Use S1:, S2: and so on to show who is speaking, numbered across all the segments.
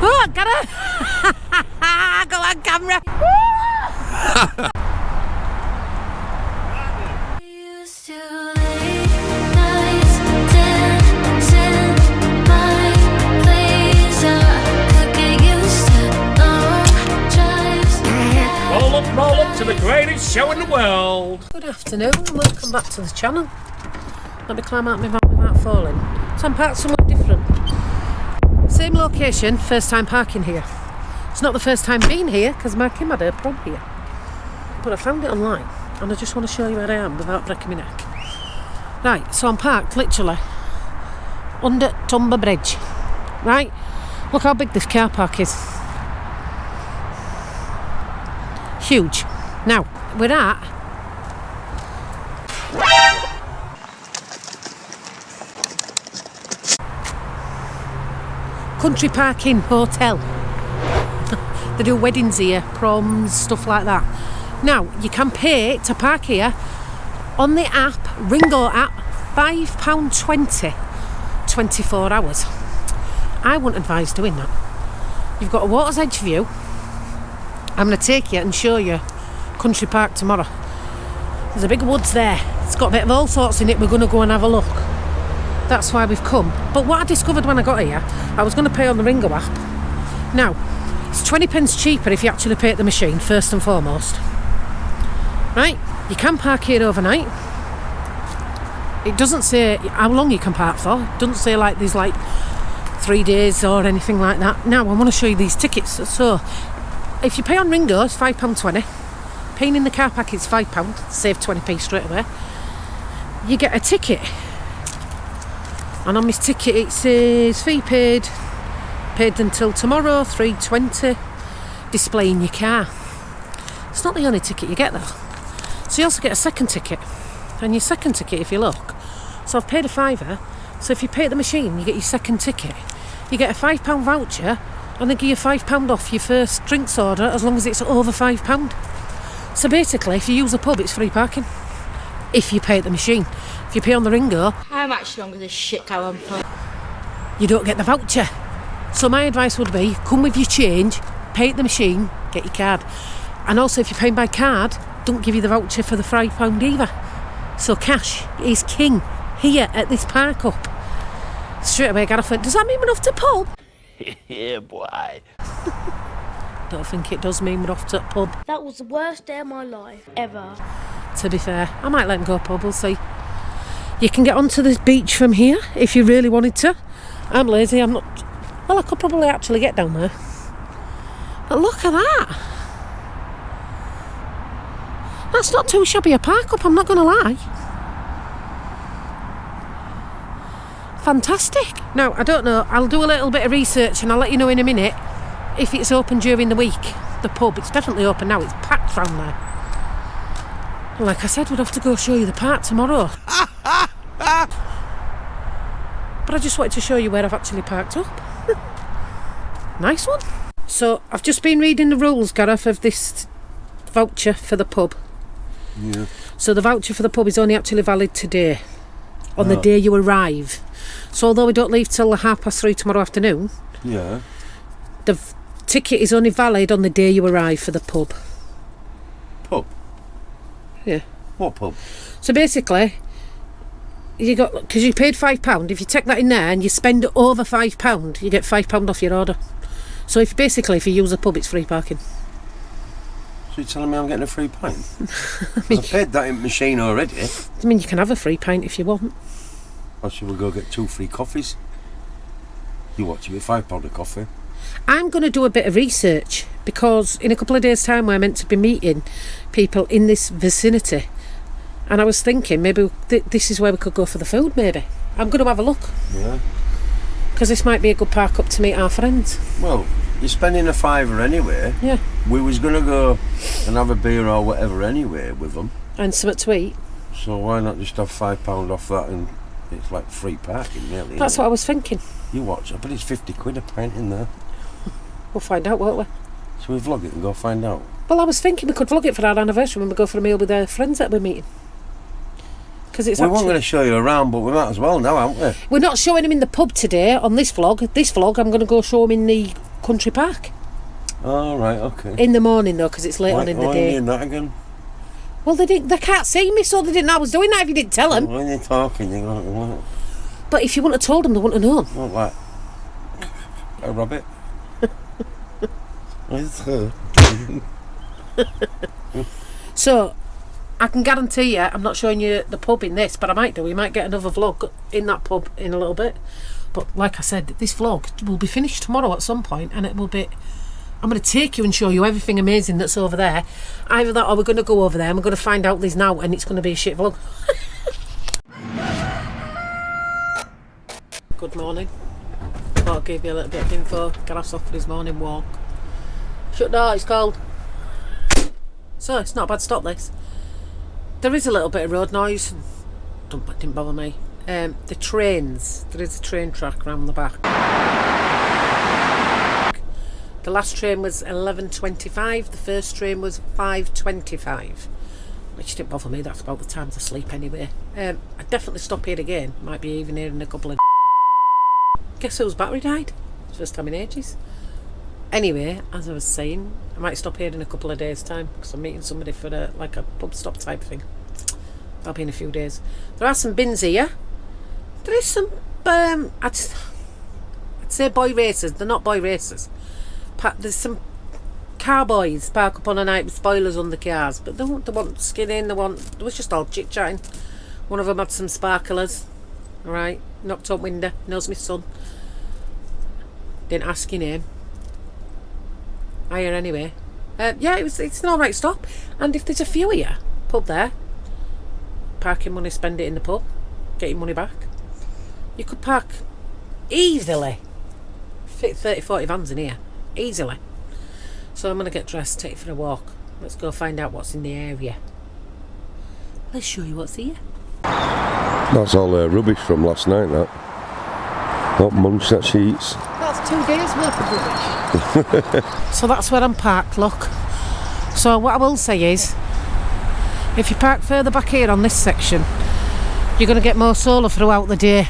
S1: Oh, got her! Go on, camera!
S2: Roll up to the greatest show in the world.
S1: Good afternoon and welcome back to the channel. Let me climb out my van without falling. So I'm parked somewhere different. Same location, first time parking here. It's not the first time being here because my Kim had her prom here. But I found it online and I just want to show you where I am without breaking my neck. Right, so I'm parked literally under Tumber Bridge. Right, look how big this car park is. Huge. Now, we're at Country Parking Hotel. They do weddings here, proms, stuff like that. Now, you can pay to park here on the app, Ringo app, £5.20, 24 hours. I wouldn't advise doing that. You've got a water's edge view. I'm going to take you and show you Country Park tomorrow. There's a big woods there. It's got a bit of all sorts in it. We're going to go and have a look. That's why we've come. But what I discovered when I got here, I was going to pay on the Ringo app. Now, it's 20 pence cheaper if you actually pay at the machine, first and foremost. Right? You can park here overnight. It doesn't say how long you can park for. It doesn't say like there's like 3 days or anything like that. Now, I want to show you these tickets. So, if you pay on Ringo, it's £5.20. Paying in the car park, it's £5. Save 20p straight away. You get a ticket. And on this ticket, it says fee paid until tomorrow, £3.20. Displaying your car. It's not the only ticket you get though. So you also get a second ticket. And your second ticket, if you look. So I've paid a £5. So if you pay at the machine, you get your second ticket. You get a £5 voucher. And they give you £5 off your first drinks order as long as it's over £5. So basically, if you use a pub, it's free parking. If you pay at the machine. If you pay on the Ringo...
S3: How much longer does this shit go on for?
S1: You don't get the voucher. So my advice would be, come with your change, pay at the machine, get your card. And also, if you're paying by card, don't give you the voucher for the £5 either. So cash is king here at this park up. Straight away, Gareth went, does that mean we're off to pub?
S4: Yeah, boy.
S1: Don't think it does mean we're off to pub.
S3: That was the worst day of my life ever.
S1: To be fair, I might let him go pub, we'll see. You can get onto the beach from here if you really wanted to. I'm lazy, I'm not... Well, I could probably actually get down there. But look at that. That's not too shabby a park up, I'm not going to lie. Fantastic. Now, I don't know, I'll do a little bit of research and I'll let you know in a minute if it's open during the week. The pub, it's definitely open now, it's packed round there. And like I said, we'd have to go show you the park tomorrow. But I just wanted to show you where I've actually parked up. Nice one. So, I've just been reading the rules, Gareth, of this voucher for the pub.
S4: Yeah.
S1: So the voucher for the pub is only actually valid today. On the day you arrive. So although we don't leave till 3:30 tomorrow afternoon,
S4: Yeah.
S1: the ticket is only valid on the day you arrive for the pub.
S4: Pub?
S1: Yeah.
S4: What pub?
S1: So basically, you got, because you paid £5, if you take that in there and you spend over £5, you get £5 off your order. So if you use a pub, it's free parking.
S4: So you're telling me I'm getting a free pint? I paid that in machine already.
S1: I mean, you can have a free pint if you want.
S4: Or should we go get 2 free coffees? You watch it with £5 a coffee.
S1: I'm going to do a bit of research because in a couple of days' time we're meant to be meeting people in this vicinity. And I was thinking maybe this is where we could go for the food, maybe. I'm going to have a look.
S4: Yeah.
S1: Because this might be a good park up to meet our friends.
S4: Well, you're spending a £5 anyway.
S1: Yeah.
S4: We was going to go and have a beer or whatever anyway with them.
S1: And something to eat.
S4: So why not just have £5 off that and it's like free parking nearly.
S1: That's what I was thinking.
S4: You watch it, but it's 50 quid a pint in there.
S1: We'll find out, won't we?
S4: So we vlog it and go find out.
S1: Well, I was thinking we could vlog it for our anniversary when we go for a meal with our friends that we're meeting. Because it's
S4: we
S1: actually...
S4: weren't going to show you around, but we might as well now, aren't we?
S1: We're not showing him in the pub today on this vlog. This vlog, I'm going to go show him in the country park.
S4: Oh, right, okay.
S1: In the morning though, because it's late on in the
S4: Why are
S1: day.
S4: you doing that again?
S1: Well, they can't see me, so they didn't know I was doing that if you didn't tell them.
S4: When you're talking, you're going to
S1: But if you wouldn't have told them, they wouldn't have known.
S4: what, like a rabbit? It's her.
S1: So, I can guarantee you, I'm not showing you the pub in this, but I might do. We might get another vlog in that pub in a little bit. But like I said, this vlog will be finished tomorrow at some point, and it will be... I'm going to take you and show you everything amazing that's over there. Either that or we're going to go over there and we're going to find out this now and it's going to be a shit vlog. Good morning. Thought I'd give you a little bit of info. Gareth's off for his morning walk. Shut door, it's cold. So, it's not a bad stop, this. There is a little bit of road noise. Didn't bother me. The trains. There is a train track around the back. The last train was 11:25. The first train was 5:25. Which didn't bother me. That's about the time to sleep anyway. I'd definitely stop here again. Might be even here in a couple of... Guess whose battery died? First time in ages. Anyway, as I was saying, I might stop here in a couple of days' time because I'm meeting somebody for like a pub stop type thing. That'll be in a few days. There are some bins here. There is some... I'd say boy racers. They're not boy racers. There's some car boys park up on a night with spoilers on the cars, but they want skinning. It was just all chit chatting. One of them had some sparklers. All right, knocked on window. Knows my son. Didn't ask your name. Higher anyway. Yeah, it's an all right stop. And if there's a few of you, pub there. Parking money, spend it in the pub. Get your money back. You could park easily. Fit 30-40 vans in here. Easily. So I'm going to get dressed, take you for a walk. Let's go find out what's in the area. Let's show you what's here.
S4: That's all rubbish from last night, that. Not munch that she eats.
S1: That's 2 days worth of rubbish. So that's where I'm parked, look. So what I will say is, if you park further back here on this section, you're going to get more solar throughout the day.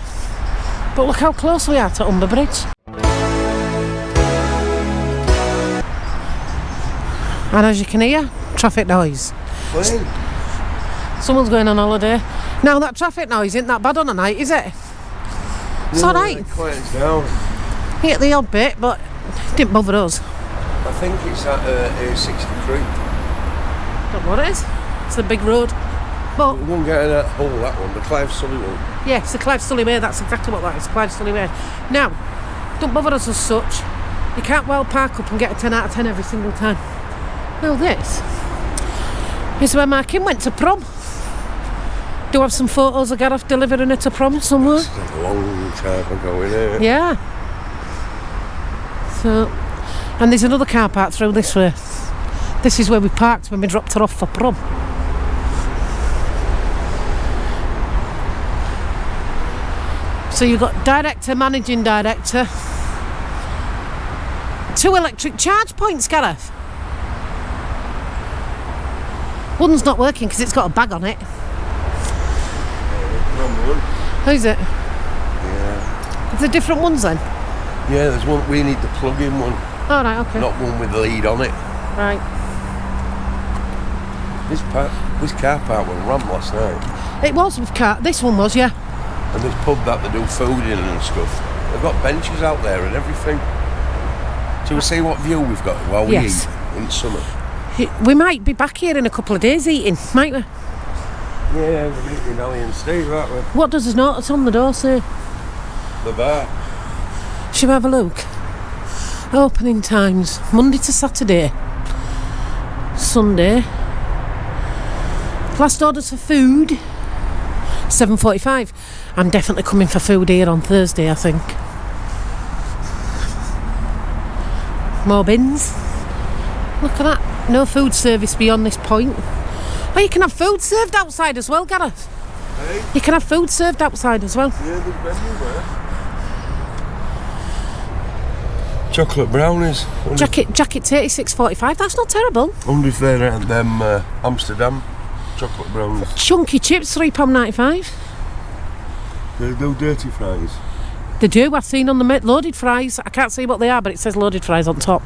S1: But look how close we are to Humber Bridge. And as you can hear, traffic noise.
S4: Clean.
S1: Someone's going on holiday. Now that traffic noise isn't that bad on a night, is it? It's alright.
S4: It quiets down.
S1: You get the odd bit, but it didn't bother us.
S4: I think it's at A63.
S1: Don't know what it is. It's a big road. But
S4: We won't get in that hole, that one, the Clive Sully one.
S1: yeah, it's the Clive Sully Way. That's exactly what that is, Clive Sully Way. Now, don't bother us as such. You can't well park up and get a 10 out of 10 every single time. Well, this is where Mark Kim went to prom. Do have some photos of Gareth delivering her to prom somewhere?
S4: It's a long time ago, innit?
S1: Yeah. So, and there's another car park through this way. This is where we parked when we dropped her off for prom. So you've got director, managing director. 2 electric charge points, Gareth. One's not working because it's got a bag on it. Who's it?
S4: Yeah.
S1: Is there different ones then?
S4: Yeah, there's one, we need the plug-in one.
S1: Oh, right, okay.
S4: Not one with the lead on it.
S1: Right.
S4: This car park was rammed last night.
S1: It was with car. This one was, yeah.
S4: And this pub that they do food in and stuff, they've got benches out there and everything. So we'll see what view we've got while we
S1: Yes.
S4: eat in summer.
S1: We might be back here in a couple of days eating, might we?
S4: Yeah, we're meeting Ellie and Steve, aren't we?
S1: What does his notice on the door say?
S4: The bar.
S1: Shall we have a look? Opening times, Monday to Saturday. Sunday. Last orders for food, 7:45. I'm definitely coming for food here on Thursday, I think. More bins. Look at that. No food service beyond this point. Oh, you can have food served outside as well, Gareth.
S4: Hey?
S1: You can have food served outside as well.
S4: Yeah, there's menu there. Chocolate brownies.
S1: Jacket 86.45. That's not terrible.
S4: Wonder if they're at them Amsterdam chocolate brownies.
S1: Chunky chips, £3.95.
S4: They do dirty fries.
S1: They do. I've seen on the loaded fries. I can't see what they are, but it says loaded fries on top.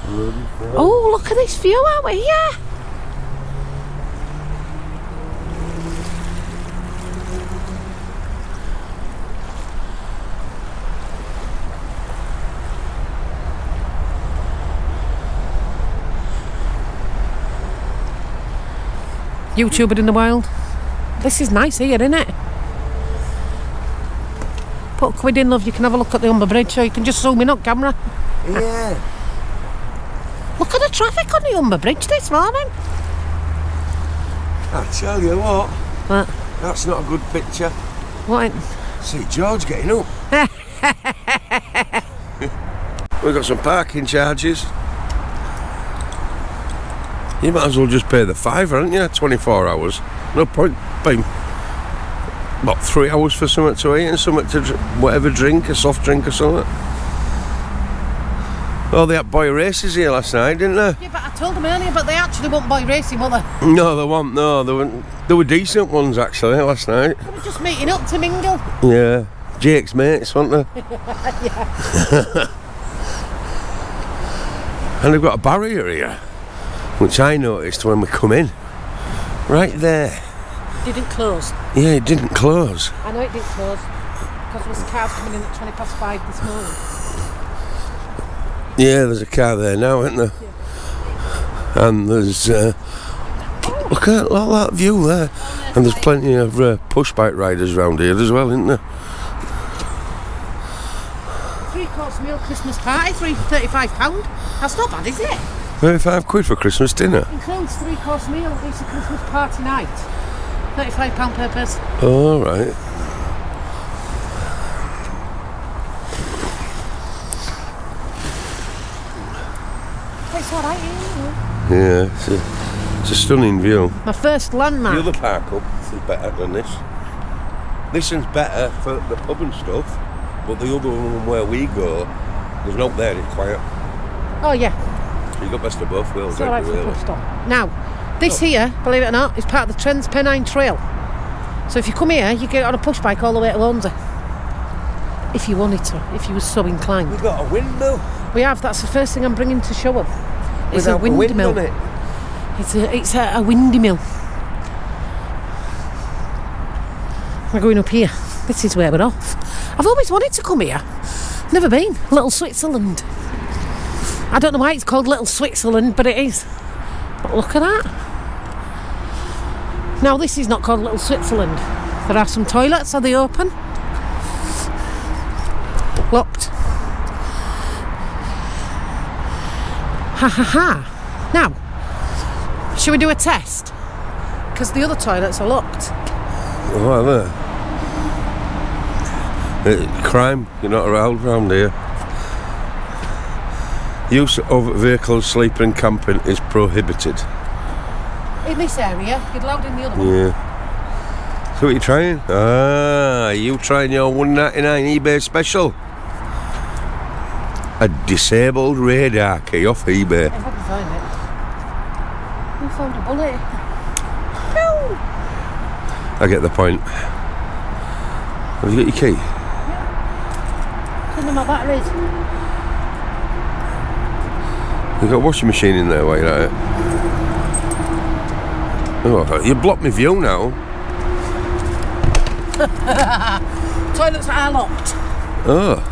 S4: Loaded fries.
S1: Oh, look at this view out here. YouTuber in the wild. This is nice here, isn't it? Put a quid in, love. You can have a look at the Humber Bridge, or you can just zoom in on camera.
S4: Yeah.
S1: Look at the traffic on the Humber Bridge this morning.
S4: I tell you what.
S1: What?
S4: That's not a good picture.
S1: What?
S4: See George getting up. We've got some parking charges. You might as well just pay the £5, haven't you? 24 hours. No point paying, what, 3 hours for something to eat and something to whatever drink, a soft drink or something. Oh, they had boy races here last night, didn't they?
S1: Yeah, but I told them earlier, but they actually weren't boy racing, were they?
S4: No, they weren't. No, they were decent ones actually last night.
S1: They were just meeting up to mingle.
S4: Yeah, Jake's mates, weren't they?
S1: Yeah.
S4: And they've got a barrier here, which I noticed when we come in. Right there.
S1: Didn't close.
S4: Yeah, it didn't close.
S1: I know it didn't close because there was cars coming in at 5:20 this morning.
S4: Yeah, there's a car there now, isn't there? Yeah. And there's look at that view there. And there's plenty of push bike riders around here as well, isn't there?
S1: 3-course meal Christmas party, £35. That's not bad, is it?
S4: £35 for Christmas dinner.
S1: Includes 3-course meal. It's a Christmas party night. £35 per person.
S4: Oh, right.
S1: It's all right, isn't it?
S4: Yeah, it's a stunning view.
S1: My first landmark.
S4: The other park up is better than this. This one's better for the pub and stuff, but the other one where we go, there's no there, it's quiet.
S1: Oh yeah.
S4: You got best of both worlds,
S1: It's all right
S4: haven't
S1: for
S4: you,
S1: the
S4: really?
S1: pub stop. Now, this here, believe it or not, is part of the Trends Pennine Trail. So if you come here, you get on a push bike all the way to Lonza. If you wanted to, if you were so inclined.
S4: We've got a windmill.
S1: We have. That's the first thing I'm bringing to show them. It's
S4: Without
S1: a windmill.
S4: wind on it.
S1: It's a windy mill. We're going up here. This is where we're off. I've always wanted to come here. Never been. Little Switzerland. I don't know why it's called Little Switzerland, but it is. But look at that. Now this is not called Little Switzerland. There are some toilets. Are they open? Locked. Ha ha ha. Now, should we do a test? Because the other toilets are locked.
S4: Oh, are they? Crime, you're not allowed around here. Use of vehicles, sleeping and camping is prohibited.
S1: In this area, you're allowed in the other one.
S4: Yeah. So what are you trying? Ah, you trying your $1.99 eBay special? A disabled radar key off eBay.
S1: If I can find it. We found a bullet. Pew!
S4: I get the point. Have you got your key?
S1: Yeah. Turn my batteries.
S4: You've got a washing machine in there while you're at it. Oh, you blocked my view now.
S1: Toilets are locked.
S4: Oh.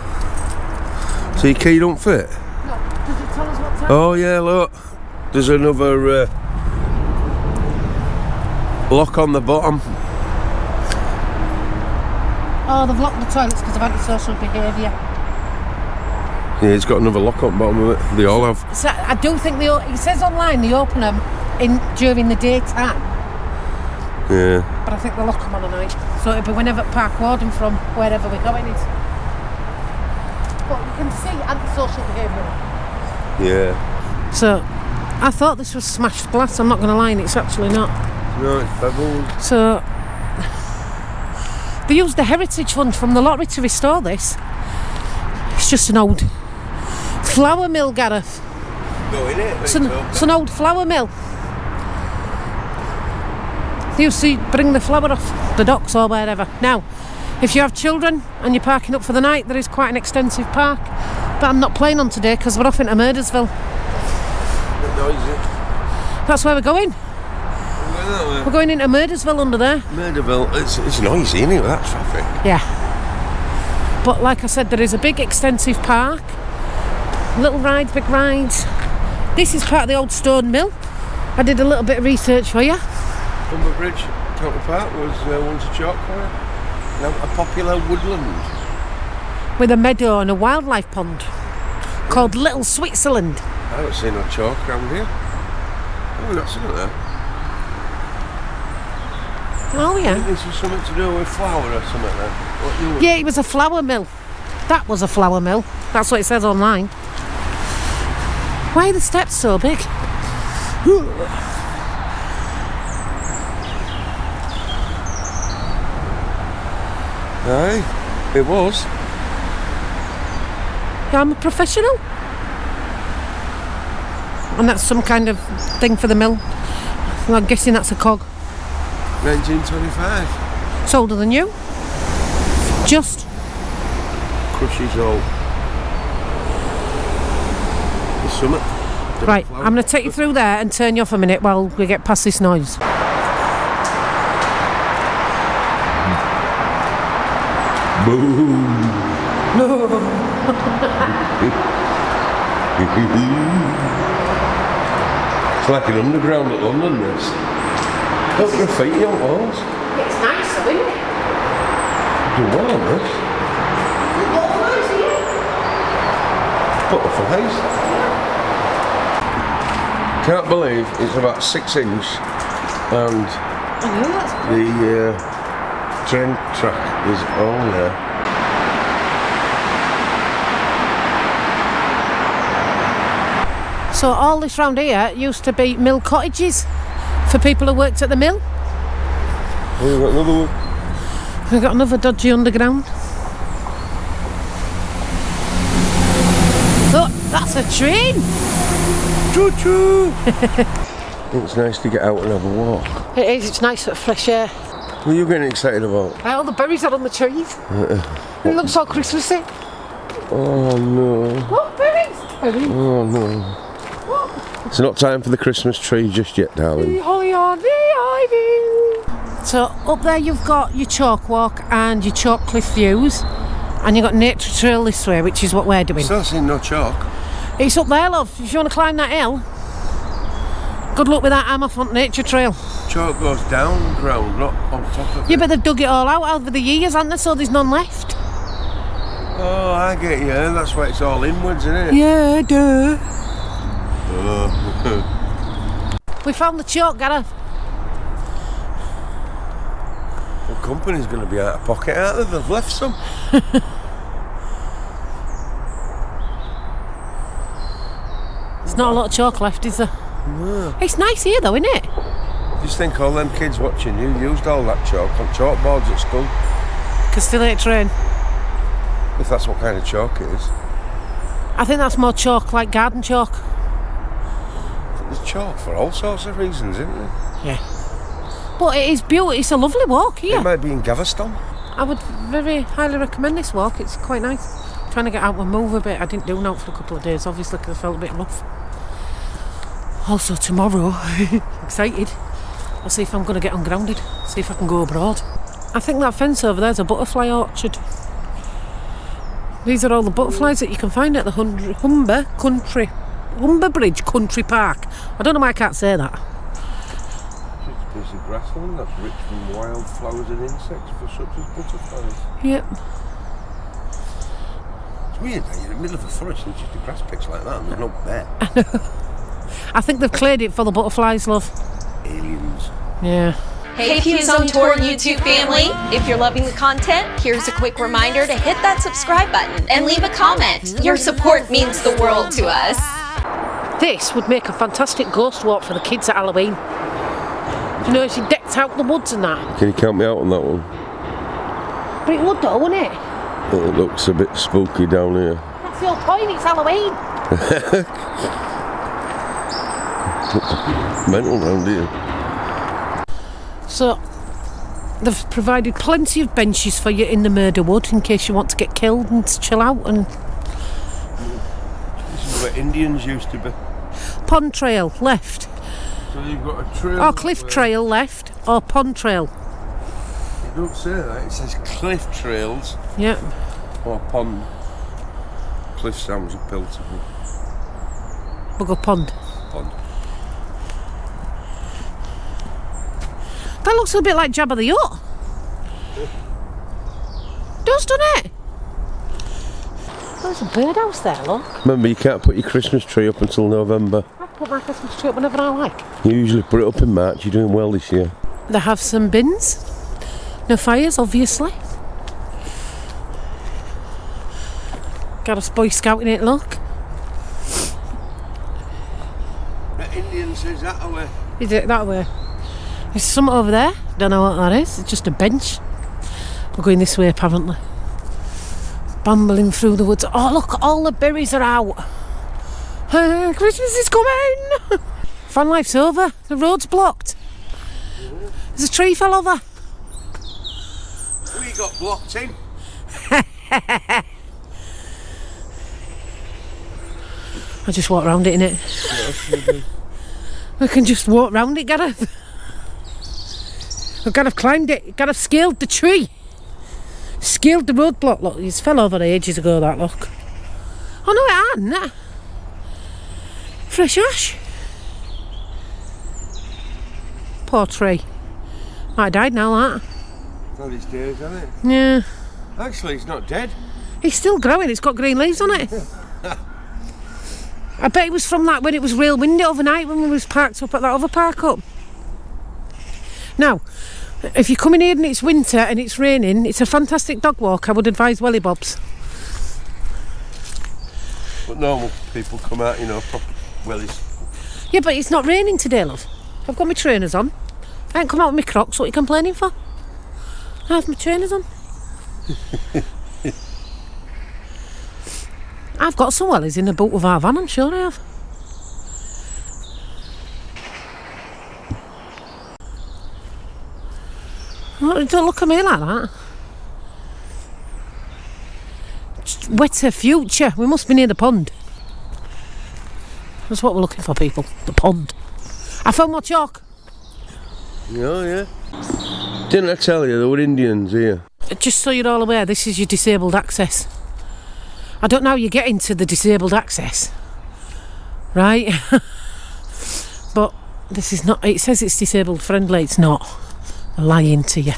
S4: So your key don't fit?
S1: No. Does it tell us what time?
S4: Oh yeah, look. There's another lock on the bottom.
S1: Oh, they've locked the toilets because of antisocial behaviour.
S4: Yeah, it's got another lock on the bottom of it. They all have.
S1: So I do think it says online they open them during the daytime.
S4: Yeah.
S1: But I think they lock them on the night. So it'll be whenever Park Warden from wherever we're going is. But you can see antisocial behaviour.
S4: Yeah.
S1: So I thought this was smashed glass, I'm not going to lie, and it's actually not.
S4: No, it's pebbles.
S1: So they used the heritage fund from the lottery to restore this. It's just an old flour mill, Gareth.
S4: Go in it.
S1: It's an old flour mill. They used to bring the flour off the docks or wherever. Now, If you have children and you're parking up for the night, there is quite an extensive park. But I'm not playing on today because we're off into Murdersville.
S4: Bit noisy.
S1: That's where we're going. We're going into Murdersville under there.
S4: Murderville, it's noisy, isn't it, with that traffic?
S1: Yeah. But like I said, there is a big extensive park. Little rides, big rides. This is part of the old stone mill. I did a little bit of research for you.
S4: Humber Bridge County Park was once a chalk quarry. Now a popular woodland.
S1: With a meadow and a wildlife pond called Little Switzerland.
S4: I haven't seen no chalk around here. Oh, we've not seen it there.
S1: Oh yeah.
S4: This was something to do with flour or something then. What
S1: Yeah, it was a flour mill. That was a flour mill. That's what it says online. Why are the steps so big?
S4: Aye, it was.
S1: Yeah, I'm a professional. And that's some kind of thing for the mill. Well, I'm guessing that's a cog.
S4: 1925.
S1: It's older than you. Just.
S4: Crushes all. The summit.
S1: Right, I'm going to take you through there and turn you off a minute while we get past this noise.
S4: Boom.
S1: No.
S4: It's like an underground at London, this. Look, graffiti on walls.
S1: It's nice though, isn't it?
S4: Do well on this.
S1: Butterflies here.
S4: Butterflies. Can't believe it's about 6 inch and
S1: I know that's
S4: the train track is on there.
S1: So all this round here used to be mill cottages for people who worked at the mill.
S4: Oh, we've got another one.
S1: We've got another dodgy underground. Look, that's a train!
S4: Choo-choo! It's nice to get out and have a walk.
S1: It is, it's nice for fresh air.
S4: What are you getting excited about?
S1: All the berries are on the trees. It looks so Christmassy.
S4: Oh no.
S1: What, berries? Berries.
S4: Oh no.
S1: What?
S4: It's not time for the Christmas tree just yet, darling.
S1: Holly on the ivy. So up there you've got your chalk walk and your chalk cliff views, and you've got nature trail this way, which is what we're doing.
S4: Still seeing no chalk.
S1: It's up there, love. If you want to climb that hill, good luck with that hammer front nature trail.
S4: Chalk goes down ground, not on top of it.
S1: Yeah, but they've dug it all out over the years, haven't they? So there's none left.
S4: Oh, I get you. That's why it's all inwards, isn't it?
S1: Yeah, duh.
S4: Oh.
S1: We found the chalk, Gareth.
S4: The company's going to be out of pocket, aren't they? They've left some.
S1: There's not a lot of chalk left, is there?
S4: No.
S1: It's nice here, though, isn't it?
S4: Just think all them kids watching you used all that chalk on chalkboards at school.
S1: Can still hit a train.
S4: If that's what kind of chalk it is.
S1: I think that's more chalk, like garden chalk.
S4: There's chalk for all sorts of reasons, isn't there?
S1: Yeah. But it is beautiful. It's a lovely walk here.
S4: It might be in Gaveston.
S1: I would very highly recommend this walk. It's quite nice. Trying to get out and move a bit. I didn't do that for a couple of days, obviously, because I felt a bit rough. Also tomorrow, excited. I'll see if I'm going to get ungrounded. See if I can go abroad. I think that fence over there's a butterfly orchard. These are all the butterflies that you can find at the Humber Bridge Country Park. I don't know why I can't say that.
S4: It's a piece of grassland that's rich from wild flowers and insects for such as butterflies.
S1: Yep.
S4: It's weird that you're in the middle of a forest and it's just a grass pitch like that and there's no bear.
S1: I think they've cleared it for the butterflies, love.
S4: Aliens.
S1: Yeah.
S5: Hey Pughs on Tour YouTube family! If you're loving the content, here's a quick reminder to hit that subscribe button and leave a comment. Your support means the world to us.
S1: This would make a fantastic ghost walk for the kids at Halloween. You know, she decked out the woods and that.
S4: Can you count me out on that one?
S1: But it would though, wouldn't it?
S4: It looks a bit spooky down here.
S1: That's the whole point, it's Halloween.
S4: Mental down here.
S1: So, They've provided plenty of benches for you in the murder wood in case you want to get killed and to chill out. And
S4: This is where Indians used to be.
S1: pond trail left,
S4: So you've got a trail.
S1: or cliff trail left, or pond trail.
S4: You don't say that. It says cliff trails
S1: Yep.
S4: or pond. Cliff sounds a pill to me.
S1: We'll go pond.
S4: Pond.
S1: That looks a bit like Jabba the Hutt. Doesn't it? There's a birdhouse there, look.
S4: Remember, you can't put your Christmas tree up until November.
S1: I put my Christmas tree up whenever I like.
S4: You usually put it up in March. You're doing well this year.
S1: They have some bins. No fires, obviously. Got a Boy Scout in it, look.
S4: The Indian says that away.
S1: Is it that way? There's something over there. Don't know what that is. It's just a bench. We're going this way, apparently. Bambling through the woods. Oh, look, all the berries are out. Christmas is coming. Van life's over. The road's blocked. There's a tree fell over.
S4: We got blocked in.
S1: I just walk round it, innit? We can just walk round it, Gareth. I've got to have climbed it. Got to have scaled the tree. Scaled the roadblock. Look, it's fell over ages ago, that, look. Oh no, it hadn't. Fresh ash. Poor tree. Might have died now, that.
S4: Not his days, hasn't it?
S1: Yeah.
S4: Actually, he's not dead.
S1: It's still growing. It's got green leaves on it. I bet it was from that when it was real windy overnight when we was parked up at that other park up. Now, if you come in here and it's winter and it's raining, it's a fantastic dog walk. I would advise welly bobs.
S4: But normal people come out, you know, proper wellies.
S1: Yeah, but it's not raining today, love. I've got my trainers on. I ain't come out with my Crocs. What are you complaining for? I have my trainers on. I've got some wellies in the boot of our van, I'm sure I have. Don't look at me like that. Just wetter future. We must be near the pond. That's what we're looking for, people. The pond. I found my chalk.
S4: Oh, yeah. Didn't I tell you there were Indians here?
S1: Just so you're all aware, this is your disabled access. I don't know how you get into the disabled access. Right? But this is not... It says it's disabled friendly. It's not. They're lying to you.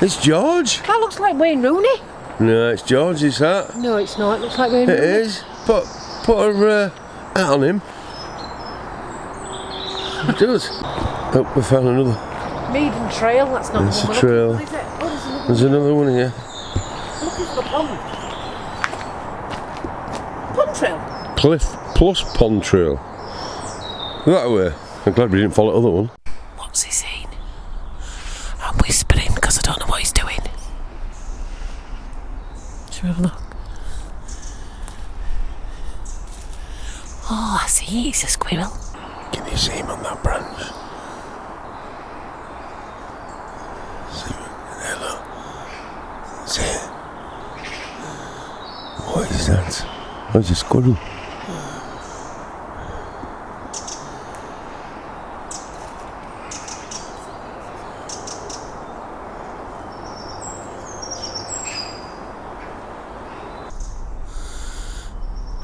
S4: It's George.
S1: That looks like Wayne Rooney.
S4: No, it's George's hat.
S1: No, it's not. It looks like Wayne
S4: It
S1: Rooney.
S4: is. Put a hat on him. It does. Oh, we found another.
S1: Meaden Trail. That's not
S4: There's
S1: the one
S4: a
S1: we're
S4: trail.
S1: looking for, is it? Oh,
S4: There's another one here.
S1: looking for the pond. Pond trail?
S4: Cliff plus pond trail. That way. I'm glad we didn't follow the other one.
S1: What's he saying? I'm whispering because I don't know what he's doing. Should we have a look? Oh, I see. It's a squirrel.
S4: Can you see him on that branch? See him? Hello. See it? What is that? Oh, it's a squirrel.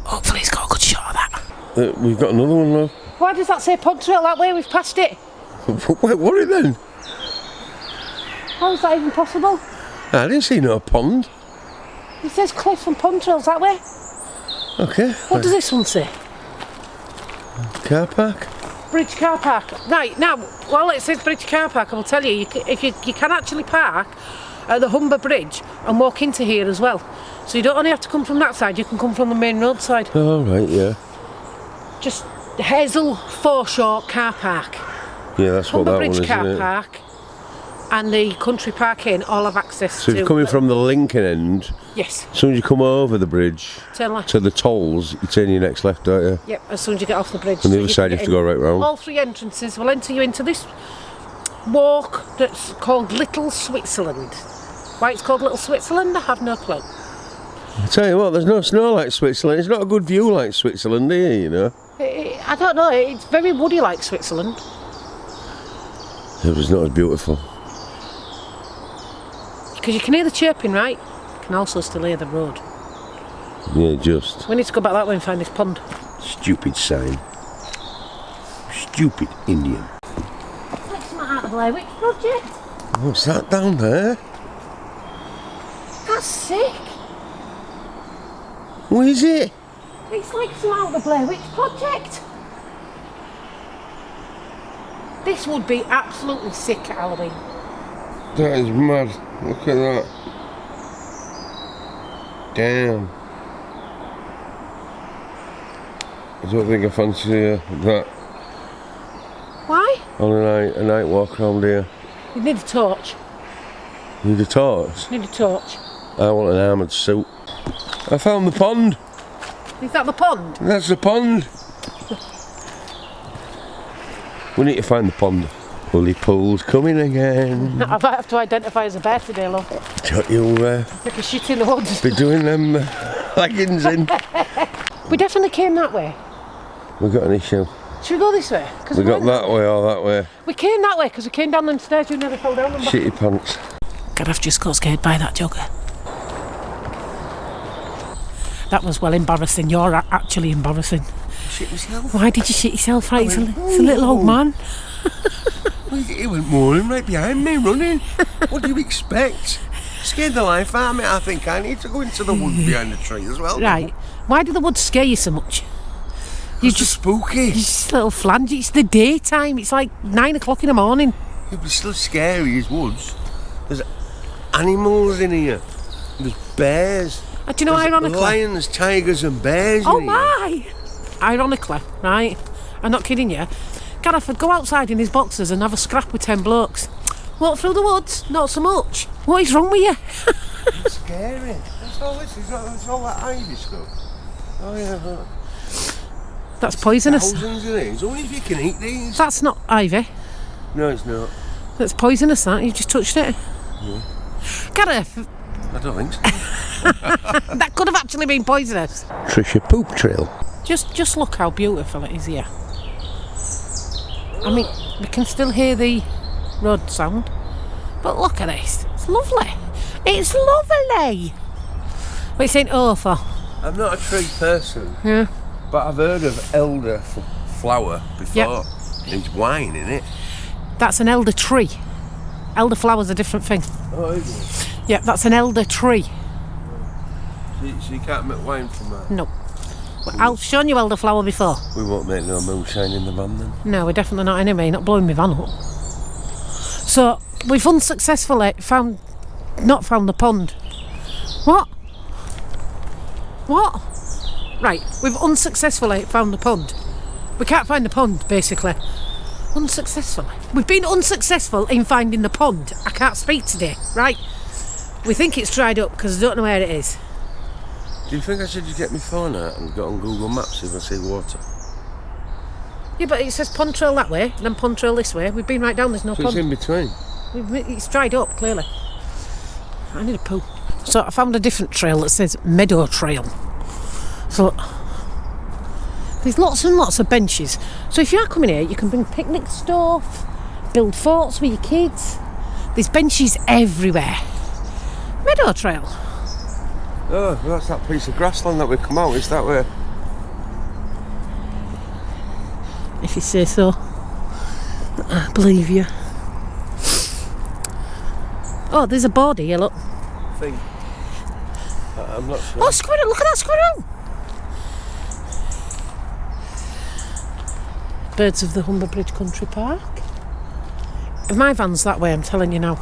S1: Hopefully he's got a good shot of that.
S4: We've got another one now.
S1: Why does that say pond trail that way? We've passed it.
S4: Wait, what it then?
S1: How is that even possible?
S4: I didn't see no pond.
S1: It says cliff and pond trails that way.
S4: Okay.
S1: What does this one say?
S4: Car park?
S1: Bridge car park. Right, now, while it says bridge car park, I will tell you, you can actually park at the Humber Bridge and walk into here as well. So you don't only have to come from that side, you can come from the main road side.
S4: Oh, right, yeah.
S1: Just Hazel Foreshore car park.
S4: Yeah, that's what
S1: Humber
S4: that
S1: Bridge
S4: one is,
S1: car
S4: isn't it?
S1: park and the country park inn all have access
S4: So
S1: to...
S4: if you're coming from the Lincoln end,
S1: Yes,
S4: as soon as you come over the bridge
S1: turn left.
S4: to the tolls, you turn your next left, don't you?
S1: Yep, as soon as you get off the bridge.
S4: On the
S1: So
S4: other
S1: you
S4: side
S1: can
S4: you have
S1: get
S4: to go
S1: in.
S4: right round.
S1: All three entrances will enter you into this walk that's called Little Switzerland. Why it's called Little Switzerland, I have no clue.
S4: I tell you what, there's no snow like Switzerland. It's not a good view like Switzerland, you know.
S1: I don't know, it's very woody like Switzerland.
S4: It was not as beautiful.
S1: Because you can hear the chirping, right? You can also still hear the road.
S4: Yeah, just.
S1: We need to go back that way and find this pond.
S4: Stupid sign. Stupid Indian.
S1: It's like something out of the Blair Witch Project.
S4: What's that down there?
S1: That's sick.
S4: What is it?
S1: It's like something out of the Blair Witch Project. This would be absolutely sick at Halloween.
S4: That is mad. Look at that. Damn. I don't think I fancy that
S1: Why?
S4: on a night walk around here.
S1: You need a torch.
S4: Need a torch?
S1: Need a torch.
S4: I want an armoured suit. I found the pond.
S1: Is that the pond?
S4: That's the pond. We need to find the pond. Woolly Pool's coming again.
S1: I might have to identify as a bear today, love.
S4: Don't you
S1: Take a shit in the woods.
S4: be doing them leggings in?
S1: We definitely came that way.
S4: We got an issue.
S1: Should we go this way?
S4: We got that way or that way.
S1: We came that way because we came down them stairs. You never fell down them.
S4: Shitty pants.
S1: God, I've just got scared by that jogger. That was well embarrassing. You're actually embarrassing.
S4: Shit myself.
S1: Why did you shit yourself? Right, it's a little old man.
S4: He went moaning right behind me, running. What do you expect? Scared the life out of me. I think I need to go into the woods behind the tree as well.
S1: Right. Why do the woods scare you so much?
S4: You're just spooky.
S1: You're just a little flange. It's the daytime. It's like 9 o'clock in the morning.
S4: It was still scary as woods. There's animals in here. There's bears.
S1: Do you know,
S4: There's
S1: ironically...
S4: lions, tigers and bears
S1: Oh
S4: in here.
S1: my! Ironically, right? I'm not kidding you. Gareth would go outside in his boxers and have a scrap with 10 blokes. Walk through the woods, not so much. What is wrong with you?
S4: It's scary. That's all this is. That's all that ivy stuff. Oh yeah.
S1: That's poisonous.
S4: Thousands of these. Only if you can eat these.
S1: That's not ivy.
S4: No, it's not.
S1: That's poisonous, that. You just touched it.
S4: Yeah.
S1: Gareth,
S4: I don't think so.
S1: that could have actually been poisonous.
S4: Trisha Poop Trail.
S1: Just look how beautiful it is here. I mean, we can still hear the road sound. But look at this. It's lovely. It's lovely. What are you saying oh for?
S4: I'm not a tree person.
S1: Yeah.
S4: But I've heard of elder flower before.
S1: Yep.
S4: It's wine in it.
S1: That's an elder tree. Elder flower's a different thing.
S4: Oh, is it?
S1: Yeah, that's an elder tree.
S4: So you can't make wine from that?
S1: No. I've shown you elderflower before.
S4: We won't make no moonshine in the van then.
S1: No, we're definitely not anyway, not blowing my van up. So, we've unsuccessfully not found the pond. What? What? Right, we've unsuccessfully found the pond. We can't find the pond, basically. Unsuccessfully. We've been unsuccessful in finding the pond. I can't speak today, right? We think it's dried up because I don't know where it is.
S4: Do you think I should just get my phone out and go on Google Maps if I see water?
S1: Yeah, but it says pond trail that way, then pond trail this way. We've been right down, there's no
S4: So
S1: pond.
S4: it's in between?
S1: It's dried up, clearly. I need a poo. So I found a different trail that says Meadow Trail. So there's lots and lots of benches. So if you are coming here, you can bring picnic stuff, build forts with your kids. There's benches everywhere. Meadow Trail.
S4: Oh, that's that piece of grassland that we come out. It's that way.
S1: If you say so. I believe you. Oh, there's a board here, look.
S4: Think. I'm not sure.
S1: Oh, squirrel, look at that squirrel! Birds of the Humber Bridge Country Park. If my van's that way, I'm telling you now.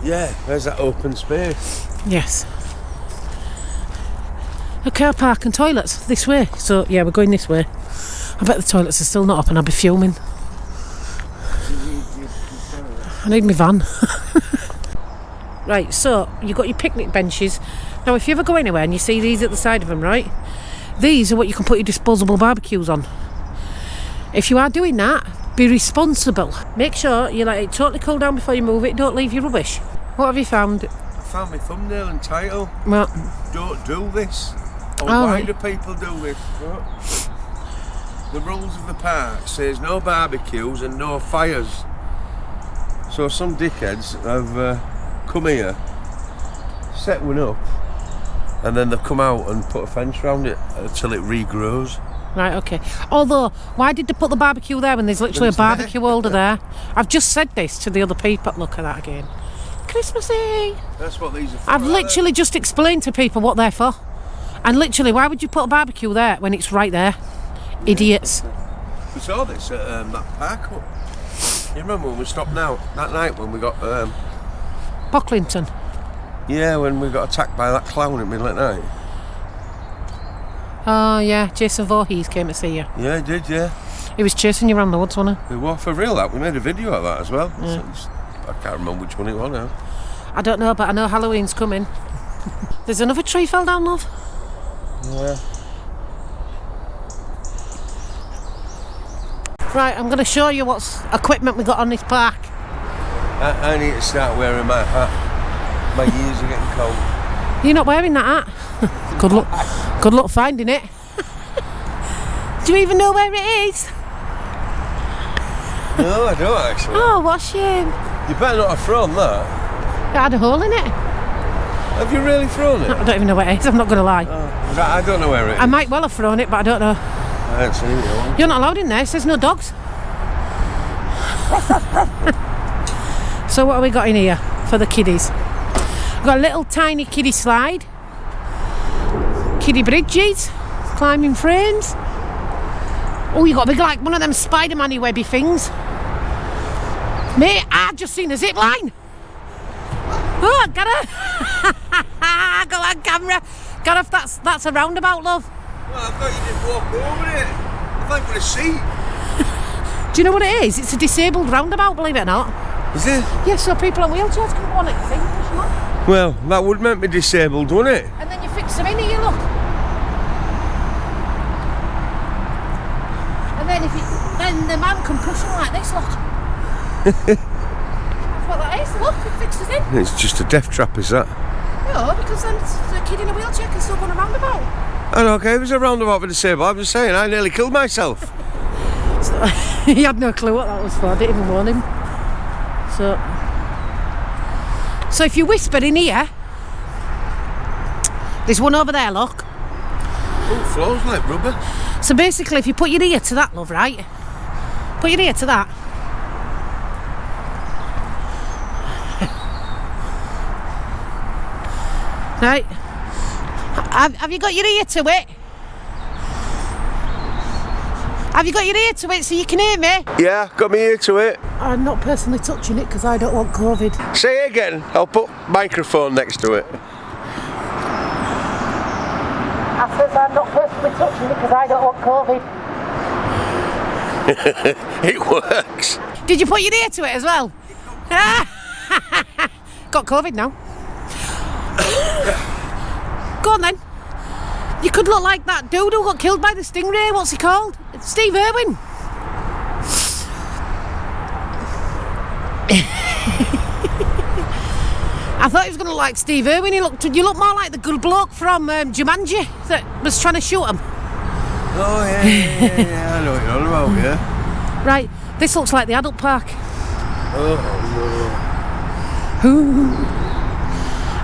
S4: Yeah, there's that open space.
S1: Yes. A car park and toilets this way. So, yeah, we're going this way. I bet the toilets are still not up and I'll be fuming. I need my van. Right, so you've got your picnic benches. Now, if you ever go anywhere and you see these at the side of them, right? These are what you can put your disposable barbecues on. If you are doing that, Be responsible. Make sure you let it totally cool down before you move it. Don't leave your rubbish. What have you found?
S4: I found my thumbnail and title.
S1: What?
S4: Don't do this. Or
S1: Oh,
S4: why
S1: right.
S4: do people do this? What? The rules of the park says no barbecues and no fires. So some dickheads have come here, set one up, and then they've come out and put a fence around it until it regrows.
S1: Right, okay. Although, why did they put the barbecue there when there's literally a barbecue holder there? I've just said this to the other people. Look at that again. Christmassy.
S4: That's what these are for.
S1: I've literally just explained to people what they're for. And literally, why would you put a barbecue there when it's right there? Idiots.
S4: We saw this at that park. You remember when we stopped out that night when we got...
S1: Pocklington.
S4: yeah, when we got attacked by that clown at middle at night.
S1: Oh, yeah. Jason Voorhees came to see you.
S4: Yeah, he did, yeah.
S1: He was chasing you around the woods, wasn't he?
S4: We were for real that. We made a video of that as well. So I can't remember which one it was now.
S1: I don't know, but I know Halloween's coming. There's another tree fell down, love.
S4: Yeah.
S1: Right, I'm going to show you what's equipment we got on this park.
S4: I need to start wearing my hat. My ears are getting cold.
S1: You're not wearing that hat? Good luck. Good luck finding it. Do you even know where it is?
S4: No, I don't actually.
S1: Oh, what a shame.
S4: You better not have thrown that.
S1: It had a hole in it.
S4: Have you really thrown it?
S1: I don't even know where it is, I'm not going to lie.
S4: I don't know where it is.
S1: I might well have thrown it, but I don't know.
S4: I haven't seen it.
S1: You're not allowed in there, it says no dogs. So what have we got in here for the kiddies? We've got a little tiny kiddie slide, kiddie bridges, climbing frames. Oh, you got a big, like one of them Spider-Man-y webby things. Mate, I've just seen a zipline. Oh, got her. Got on camera. Got off, that's a roundabout, love.
S4: Well, I thought you just walked over it. I thought you were a seat.
S1: Do you know what it is? It's a disabled roundabout, believe it or not.
S4: Is it?
S1: Yeah, so people on wheelchairs can go on it, you think, push them on.
S4: Well, that would make me disabled, wouldn't it?
S1: And then you fix them in here, look. And then then the man can push them like this, look. That's what that is, look, it fixes in.
S4: It's just a death trap, is that?
S1: No, because then the kid in a wheelchair can still go on a roundabout.
S4: I don't care if it's a roundabout for disabled. I'm just saying, I nearly killed myself.
S1: So, he had no clue what that was for, I didn't even warn him. So if you whisper in here, there's one over there, look.
S4: Oh, floors like rubber.
S1: So basically, if you put your ear to that, love, right? Put your ear to that. Right. Have you got your ear to it? Have you got your ear to it so you can hear me?
S4: Yeah, got my ear to it.
S1: I'm not personally touching it because I don't want COVID.
S4: Say it again. I'll put microphone next to it.
S1: I says I'm not personally touching it because I don't want COVID.
S4: It works.
S1: Did you put your ear to it as well? Got COVID now. Go on then. You could look like that dude who got killed by the stingray. What's he called? Steve Irwin. I thought he was going to look like Steve Irwin. You look more like the good bloke from Jumanji that was trying to shoot him.
S4: Oh, yeah. I know what you're on about, yeah.
S1: Right, this looks like the adult park.
S4: Oh,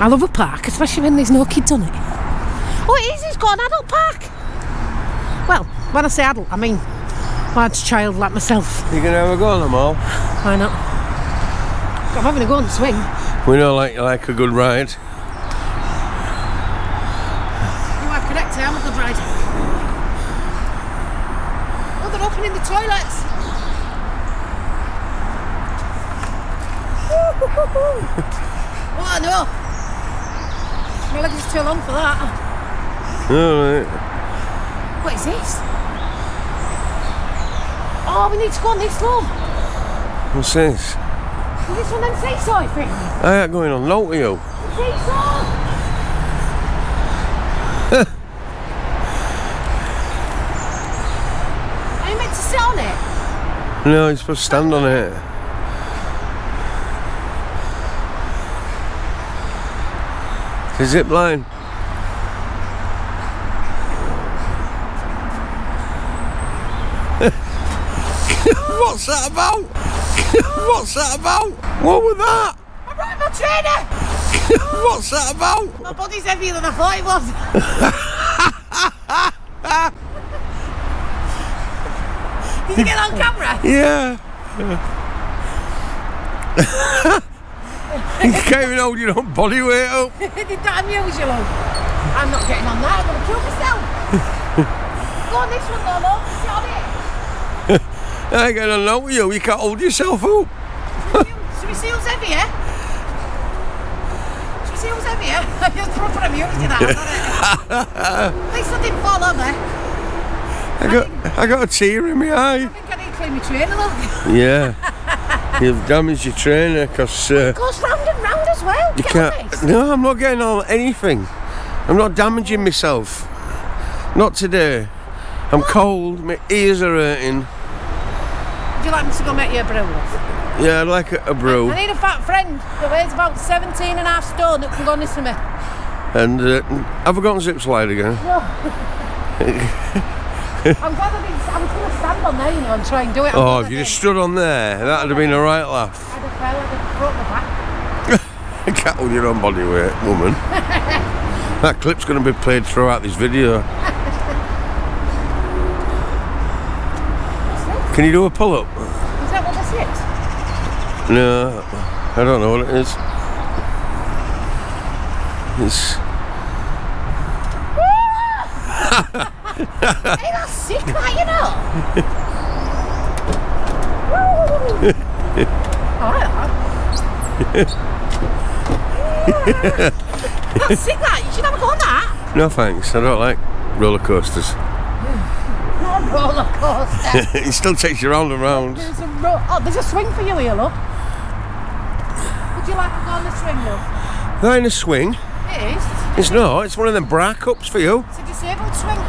S1: I love a park, especially when there's no kids on it. Oh, it is, it's got an adult park. Well, when I say adult, I mean large child like myself.
S4: no. You can have a go on them all.
S1: Why not? I'm having a go on the swing.
S4: We know like a good ride.
S1: You are correct, I am a good rider. Oh, they're opening the toilets. Oh, no. My leg is too long for that.
S4: Alright.
S1: What is this? Oh, we need to go on this, love.
S4: What's this?
S1: Is this one of them seesaw things?
S4: I ain't going on no to you.
S1: Seesaw! Are you meant to sit on it?
S4: No, you're supposed to stand on it. It's a zip line. What's that about? What's that about? What was that?
S1: I'm riding my trainer!
S4: What's that about?
S1: My body's heavier than I thought it was. Did you get on camera?
S4: Yeah. You can't even hold your own body weight up.
S1: Did that amuse you, love? I'm not getting on that. I'm going to kill myself. Go on this one, though, love. Sit on it.
S4: I ain't going to know with you. You can't hold yourself up.
S1: Should we see who's heavier? Should we see who's heavier? You're proper amused in that, isn't it? At least I didn't fall on there.
S4: I got a tear in my eye.
S1: I think I need to clean my trainer, look.
S4: Yeah. You've damaged your trainer because
S1: It goes round and round as well.
S4: you can't. No, I'm not getting on anything. I'm not damaging myself. Not today. I'm cold. My ears are hurting.
S1: Would you like me to go make you a brew, love?
S4: Yeah, I'd like a brew.
S1: I need a fat friend that weighs about 17 and a half stone that can go on this with me.
S4: And have I got a zip slide again?
S1: No. I'm glad I was going to stand on there, you know, and try and do it.
S4: Oh, if you just stood on there, that'd have been a right laugh.
S1: I'd have fell, I'd have broke my back.
S4: You can't hold your own body weight, woman. That clip's going to be played throughout this video. Can you do a pull-up?
S1: Is that what this is?
S4: No, I don't know what it is. It's...
S1: Hey, that's sick, that, you know. Alright, that's sick, that. You should have a go on that.
S4: No thanks, I don't like roller coasters.
S1: Not a roller coaster.
S4: It still takes you round and round.
S1: There's a swing for you here, look. Would you like to go on the swing, love?
S4: Not in a swing.
S1: It is.
S4: It's not, it's one of them bra cups for you.
S1: It's a disabled swing.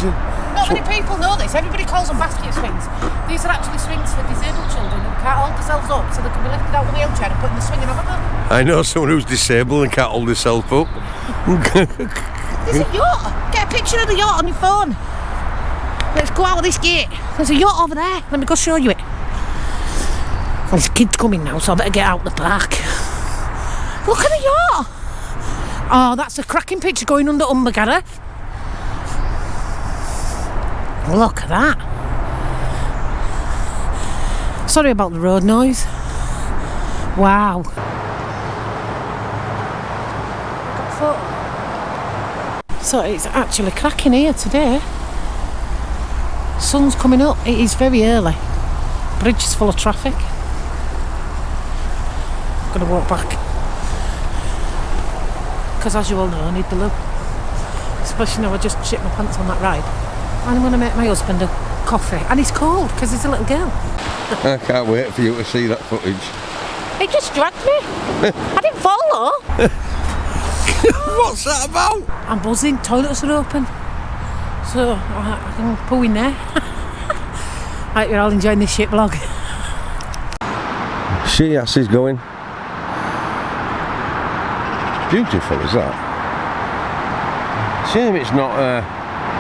S1: Not many people know this. Everybody calls them basket swings. These are actually swings for disabled children who can't hold themselves up, so they can be lifted out of the wheelchair and put in the swing and have a go.
S4: I know someone who's disabled and can't hold herself up.
S1: There's a yacht. Get a picture of the yacht on your phone. Let's go out of this gate. There's a yacht over there. Let me go show you it. Well, there's kids coming now, so I better get out the park. Look at the yacht. Oh, that's a cracking picture going under Gareth. Look at that. Sorry about the road noise. Wow. So it's actually cracking here today. Sun's coming up. It is very early. Bridge is full of traffic. I'm going to walk back. Because as you all know, I need the loo. Especially now I just shit my pants on that ride. And I'm going to make my husband a coffee. And he's cold because he's a little girl.
S4: I can't wait for you to see that footage.
S1: It just dragged me. I didn't fall though.
S4: What's that about?
S1: I'm buzzing. Toilets are open. So I can poo in there. I hope you're all enjoying this shit vlog.
S4: She ass is going. Beautiful, is that? Shame it's not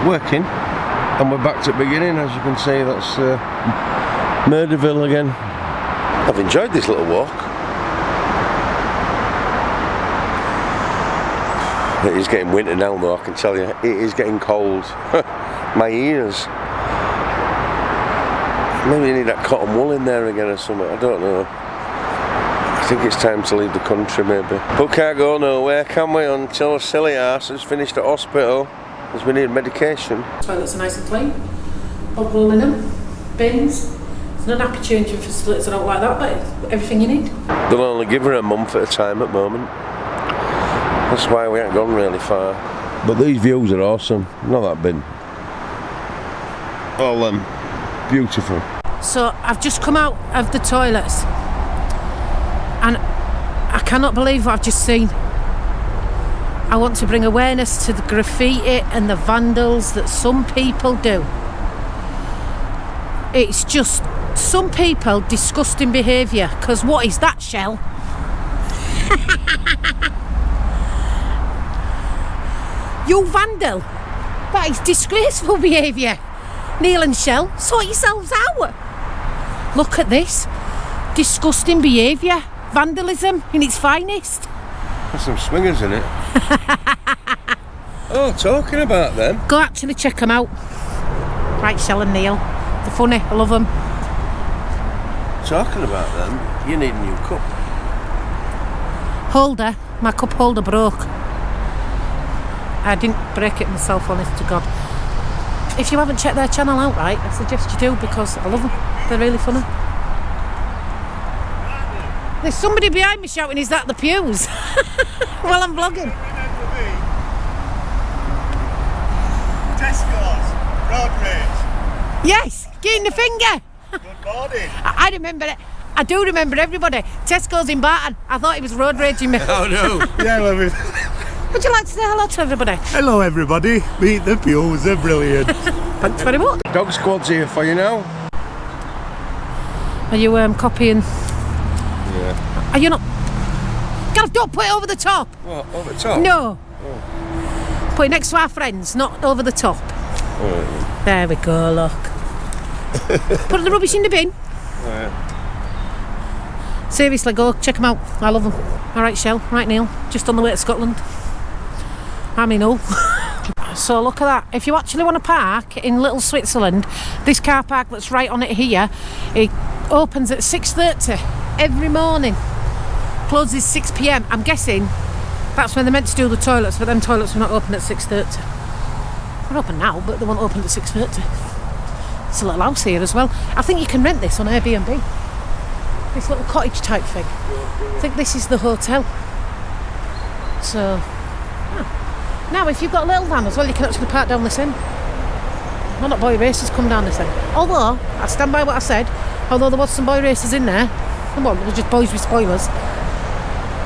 S4: working. And we're back to the beginning, as you can see. That's Murderville again. I've enjoyed this little walk. It is getting winter now though, I can tell you. It is getting cold. My ears. Maybe you need that cotton wool in there again or something, I don't know. I think it's time to leave the country maybe. But can't go nowhere, can we, until a silly arse has finished at hospital, because we need medication.
S1: Toilets are nice and clean. Hot roll in them. Bins. There's no nappy changing facilities or not like that, but it's everything you need.
S4: They'll only give her a month at a time at the moment. That's why we haven't gone really far. But these views are awesome. Not that bin. All beautiful.
S1: So I've just come out of the toilets and I cannot believe what I've just seen. I want to bring awareness to the graffiti and the vandals that some people do. It's just some people disgusting behaviour. Because what is that, Shell? You vandal. That is disgraceful behaviour. Neil and Shell, sort yourselves out. Look at this. Disgusting behaviour. Vandalism in its finest.
S4: There's some swingers in it. Oh, talking about them.
S1: Go actually check them out. Right, Shell and Neil. They're funny. I love them.
S4: Talking about them, you need a new cup.
S1: Holder. My cup holder broke. I didn't break it myself, honest to God. If you haven't checked their channel out, right, I suggest you do, because I love them. They're really funny. There's somebody behind me shouting, is that the Pughs? While I'm vlogging.
S6: Tesco's, road rage.
S1: Yes, getting the finger.
S6: Good morning.
S1: I remember it. I do remember everybody. Tesco's in Barton. I thought he was road raging me.
S4: Oh no.
S6: Yeah, love it.
S1: Would you like to say hello to everybody?
S6: Hello, everybody. Meet the Pughs. They're brilliant.
S1: Thanks very much.
S4: Dog squad's here for you now.
S1: Are you copying?
S4: Yeah.
S1: Are you not? Gareth, don't put it over the top.
S4: What, over the top?
S1: No. Oh. Put it next to our friends, not over the top.
S4: Oh.
S1: There we go, look. Put the rubbish in the bin.
S4: Yeah.
S1: Seriously, go check them out. I love them. All right, Shell. Right, Neil. Just on the way to Scotland. I'm in Hull. So look at that. If you actually want to park in Little Switzerland, this car park that's right on it here, it opens at 6:30 every morning. Closes 6 p.m. I'm guessing that's when they're meant to do the toilets, but them toilets are not open at 6:30. They're open now, but they won't open at 6:30. It's a little house here as well. I think you can rent this on Airbnb. This little cottage type thing. I think this is the hotel. So, now if you've got a little van as well, you can actually park down this end. Well, not boy races come down this end. Although, I stand by what I said, although there was some boy races in there, come on, they're just boys with spoilers.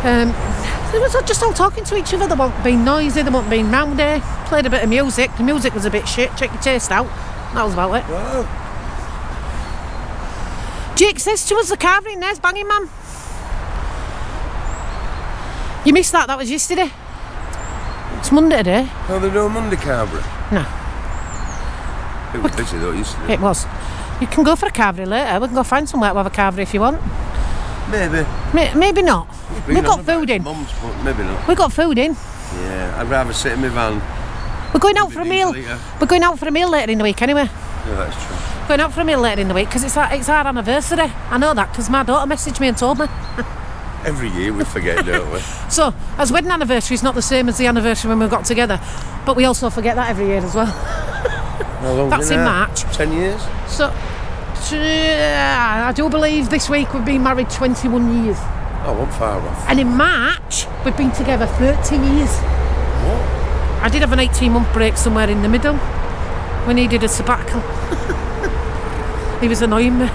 S1: They were just all talking to each other. They weren't being noisy, they weren't being rowdy. Played a bit of music. The music was a bit shit. Check your taste out. That was about it.
S4: Wow.
S1: Jake says to us, the carver in there's banging, man. You missed that. That was yesterday. It's Monday today.
S4: Oh, there's no Monday carvery.
S1: No,
S4: It was busy though yesterday.
S1: it was. You can go for a carvery later. We can go find somewhere to have a carvery if you want.
S4: Maybe.
S1: Maybe not.
S4: Been
S1: We've
S4: on
S1: got
S4: about
S1: food in.
S4: Mum's, but maybe not.
S1: We've got food in.
S4: Yeah, I'd rather sit in my van.
S1: We're going out for a meal.
S4: Later.
S1: We're going out for a meal later in the week anyway.
S4: Yeah, that's true.
S1: Going out for a meal later in the week because it's our anniversary. I know that because my daughter messaged me and told me.
S4: Every year we forget, don't we?
S1: So, as wedding anniversary is not the same as the anniversary when we got together, but we also forget that every year as well.
S4: How long
S1: That's
S4: been
S1: in
S4: out?
S1: March.
S4: 10 years?
S1: So, I do believe this week we've been married 21 years.
S4: Oh, I'm far off.
S1: And in March, we've been together 30 years.
S4: What?
S1: I did have an 18-month break somewhere in the middle. We needed a sabbatical. He was annoying me.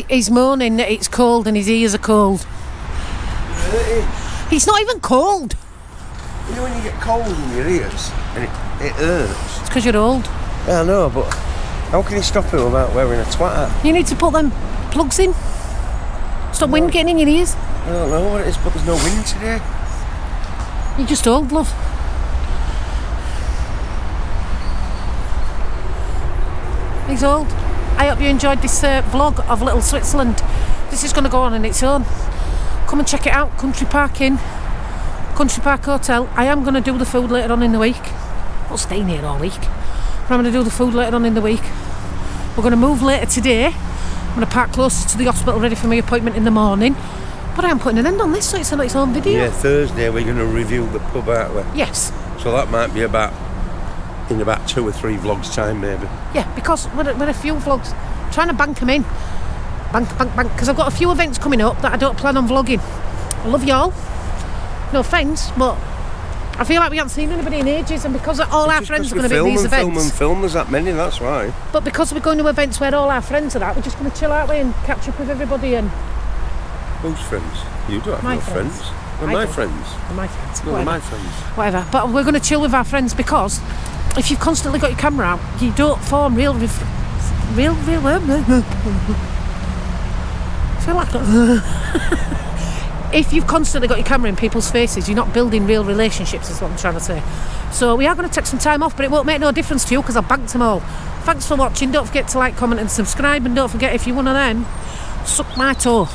S1: He's moaning that it's cold and his ears are cold. It's not even cold.
S4: You know when you get cold in your ears and it hurts?
S1: It's because you're old.
S4: Yeah, I know, but how can you stop it without wearing a twat hat?
S1: You need to put them plugs in. Stop wind getting in your ears.
S4: I don't know what it is, but there's no wind today.
S1: You're just old, love. He's old. I hope you enjoyed this vlog of Little Switzerland. This is going to go on its own. Come and check it out. Country Park Inn, Country Park Hotel. I am going to do the food later on in the week. I'm not staying here all week. But I'm going to do the food later on in the week. We're going to move later today. I'm going to park closer to the hospital ready for my appointment in the morning. But I am putting an end on this so it's on its own video.
S4: Yeah, Thursday we're going to review the pub, aren't we?
S1: Yes.
S4: So that might be in about 2 or 3 vlogs time maybe.
S1: Yeah, because we're a few vlogs. I'm trying to bank them in. Bank. Because I've got a few events coming up that I don't plan on vlogging. I love y'all. No offence, but I feel like we haven't seen anybody in ages, and because all our friends are going to be at these events.
S4: Film, there's that many, that's why.
S1: But because we're going to events where all our friends are at, we're just going to chill out and catch up with everybody. And
S4: Whose friends? You don't have
S1: My
S4: no
S1: friends.
S4: friends. They're
S1: I
S4: my
S1: don't.
S4: friends.
S1: my friends,
S4: No, they're
S1: whatever.
S4: my friends.
S1: Whatever. But we're going to chill with our friends because if you've constantly got your camera out, you don't form real real. I feel like if you've constantly got your camera in people's faces, you're not building real relationships, is what I'm trying to say. So we are going to take some time off, but it won't make no difference to you because I've banked them all. Thanks for watching. Don't forget to like, comment and subscribe, and don't forget, if you're one of them, suck my toe.